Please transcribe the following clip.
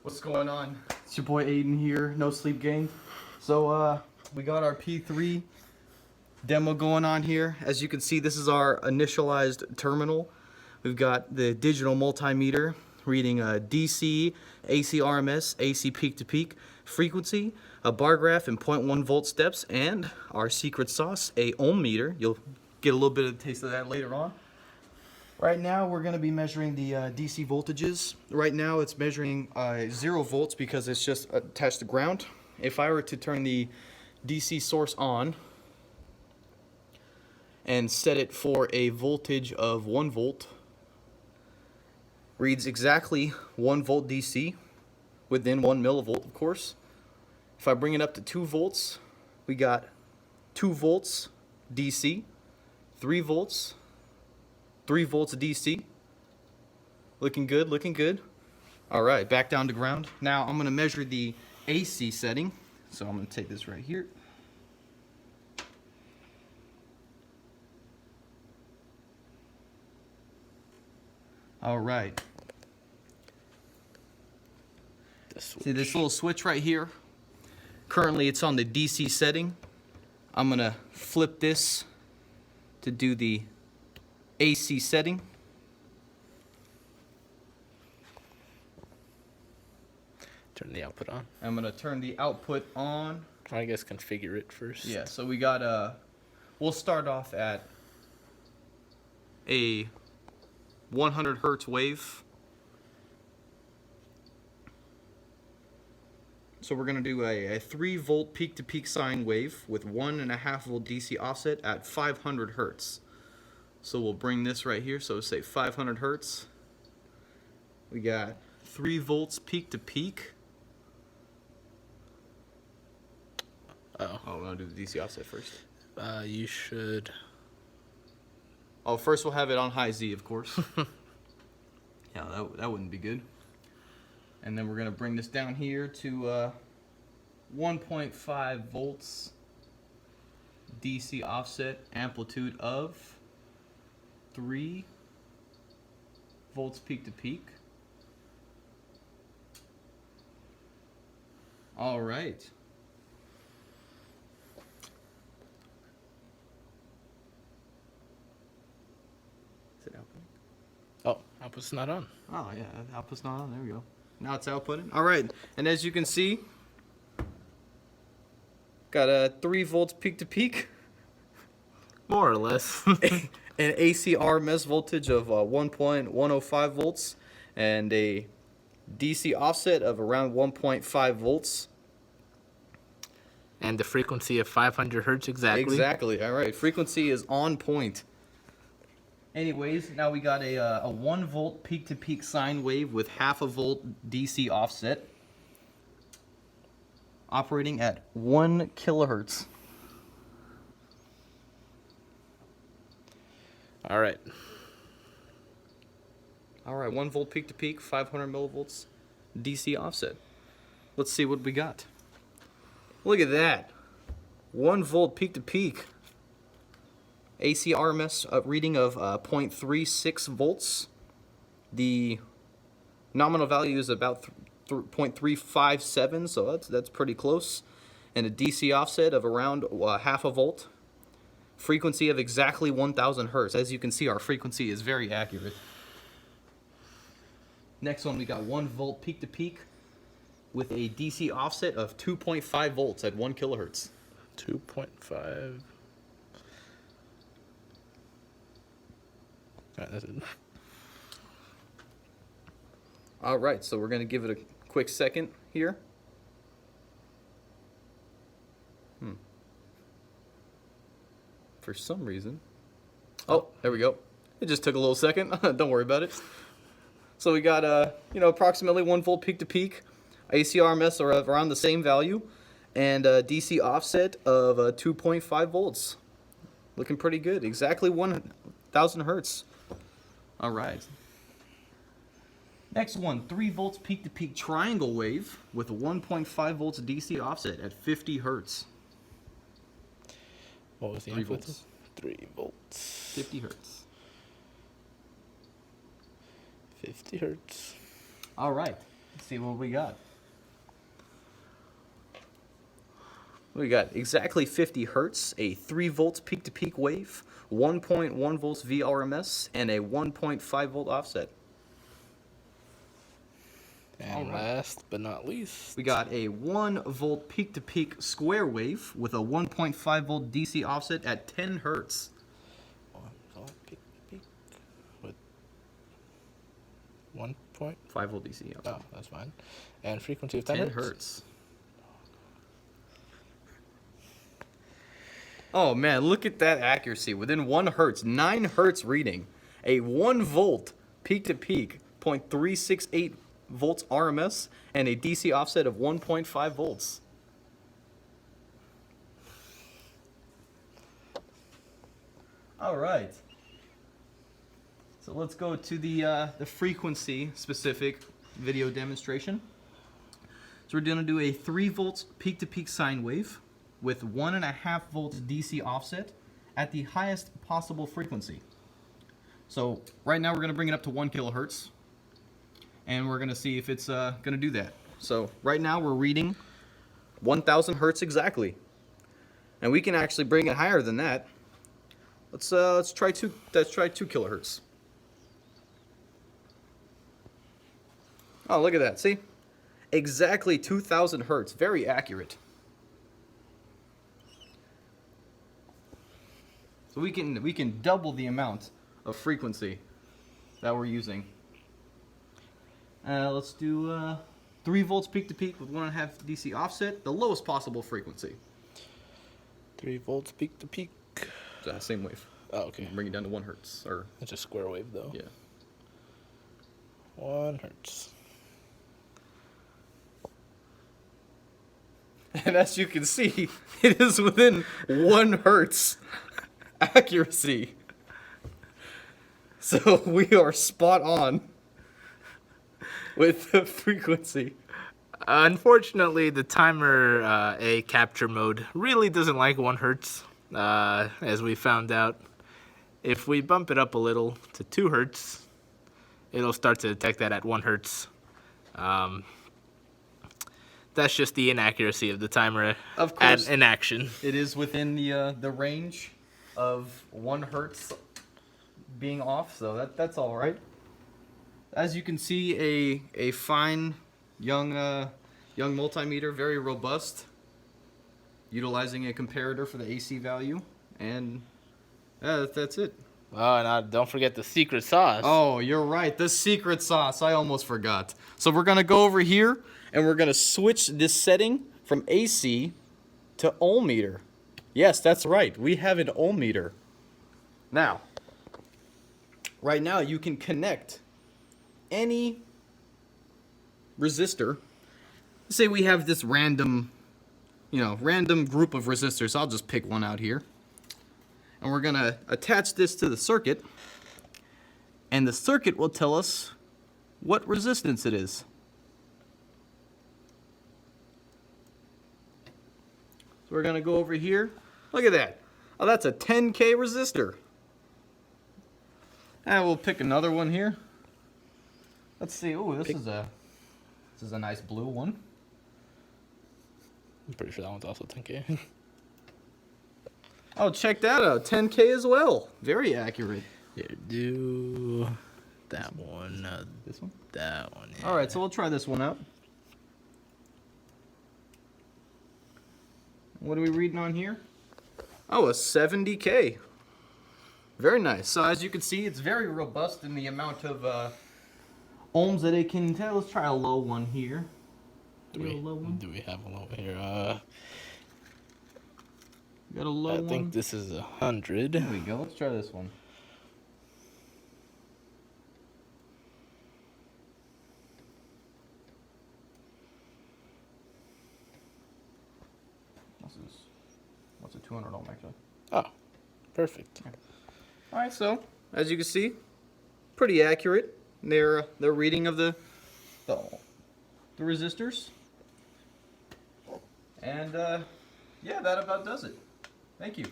What's going on? It's your boy Aiden here, No Sleep Gang. So we got our P3 demo going on here. As you can see, this is our initialized terminal. We've got the digital multimeter reading DC, AC RMS, AC peak to peak frequency, a bar graph and 0.1 volt steps, and our secret sauce, a ohm meter. You'll get a little bit of a taste of that later on. Right now we're going to be measuring the DC voltages. Right now it's measuring 0 volts because it's just attached to ground. If I were to turn the DC source on and set it for a voltage of 1 volt, reads exactly 1 volt DC within 1 millivolt, of course. If I bring it up to 2 volts, we got 2 volts DC, 3 volts, 3 volts DC. Looking good, looking good. All right, back down to ground. Now I'm gonna measure the AC setting. So I'm gonna take this right here. All right. See this little switch right here? Currently it's on the DC setting. I'm gonna flip this to do the AC setting. Turn the output on. I'm gonna turn the output on. I guess configure it first. Yeah, so we got we'll start off at a 100 hertz wave. So we're gonna do a 3 volt peak to peak sine wave with 1.5 volt DC offset at 500 hertz. So we'll bring this right here, so say 500 hertz. We got 3 volts peak to peak. Oh, we're gonna do the DC offset first. You should. Oh, first we'll have it on high Z, of course. Yeah, that wouldn't be good. And then we're gonna bring this down here to 1.5 volts DC offset, amplitude of 3 volts peak to peak. All right. Is it outputting? Oh, output's not on. Oh yeah, output's not on. There we go. Now it's outputting. All right, and as you can see, got a 3 volts peak to peak. More or less. An AC RMS voltage of 1.105 volts and a DC offset of around 1.5 volts. And the frequency of 500 hertz exactly. Exactly. All right. Frequency is on point. Anyways, now we got a 1 volt peak to peak sine wave with 0.5 volt DC offset, operating at 1 kilohertz. All right. All right, 1 volt peak to peak, 500 millivolts DC offset. Let's see what we got. Look at that. 1 volt peak to peak. AC RMS reading of 0.36 volts. The nominal value is about 0.357, so that's pretty close. And a DC offset of around 0.5 volt. Frequency of exactly 1,000 hertz. As you can see, our frequency is very accurate. Next one, we got 1 volt peak to peak with a DC offset of 2.5 volts at 1 kilohertz. 2.5. Alright, that's it. All right, so we're going to give it a quick second here. For some reason. Oh, there we go. It just took a little second. Don't worry about it. So we got approximately 1 volt peak to peak. AC RMS are around the same value, and DC offset of 2.5 volts. Looking pretty good. Exactly 1,000 hertz. All right. Next one, 3 volts peak to peak triangle wave with 1.5 volts DC offset at 50 hertz. What was the 3 input? volts. 3 volts. 50 hertz. 50 hertz. All right. Let's see what we got. We got exactly 50 hertz, a 3 volts peak to peak wave, 1.1 volts VRMS, and a 1.5 volt offset. And last but not least, We got a 1 volt peak to peak square wave with a 1.5 volt DC offset at 10 hertz. 1 volt peak to peak with 1 point. 5 volt DC offset. Oh, that's fine. And frequency of 10 10 hertz. Oh man, look at that accuracy. Within 1 hertz, 9 hertz reading. A 1 volt peak to peak, 0.368 volts RMS, and a DC offset of 1.5 volts. All right. So let's go to the frequency specific video demonstration. So we're gonna do a 3 volts peak to peak sine wave with 1.5 volts DC offset at the highest possible frequency. So right now we're gonna bring it up to 1 kilohertz, and we're gonna see if it's gonna do that. So right now we're reading 1,000 hertz exactly, and we can actually bring it higher than that. Let's try 2 kilohertz. Oh, look at that! See, exactly 2,000 hertz, very accurate. So we can double the amount of frequency that we're using. Let's do 3 volts peak to peak with 1.5 DC offset, the lowest possible frequency. 3 volts peak to peak. Same wave. Oh, okay. Bring it down to 1 hertz. Or It's a square wave though. yeah. 1 hertz. And as you can see, it is within 1 hertz accuracy. So we are spot on with the frequency. Unfortunately, the timer A capture mode really doesn't like 1 hertz, as we found out. If we bump it up a little to 2 hertz, it'll start to detect that at 1 hertz. That's just the inaccuracy of the timer Of course. in action. It is within the range of 1 hertz being off, so that's all right. As you can see, a fine young multimeter, very robust, utilizing a comparator for the AC value, and that's it. Oh, and don't forget the secret sauce. Oh, you're right, the secret sauce. I almost forgot. So we're gonna go over here and we're gonna switch this setting from AC to ohm meter. Yes, that's right. We have an ohm meter. Now, right now you can connect any resistor. Say we have this random group of resistors. I'll just pick one out here. And we're gonna attach this to the circuit, and the circuit will tell us what resistance it is. So we're gonna go over here. Look at that. Oh, that's a 10K resistor. And we'll pick another one here. Let's see. Oh, this is a nice blue one. I'm pretty sure that one's also 10K. Oh, check that out. 10K as well. Very accurate. Here, do that one. This one? That one. Yeah. All right, so we'll try this one out. What are we reading on here? Oh, a 70K. Very nice. So as you can see, it's very robust in the amount of ohms that it can tell. Let's try a low one here. Do we have a low here? Got a low one? I think this is 100. There we go. Let's try this one. What's a 200 ohm actually? Oh, perfect. All right, so as you can see, pretty accurate. Their reading of the resistors, and yeah, that about does it. Thank you.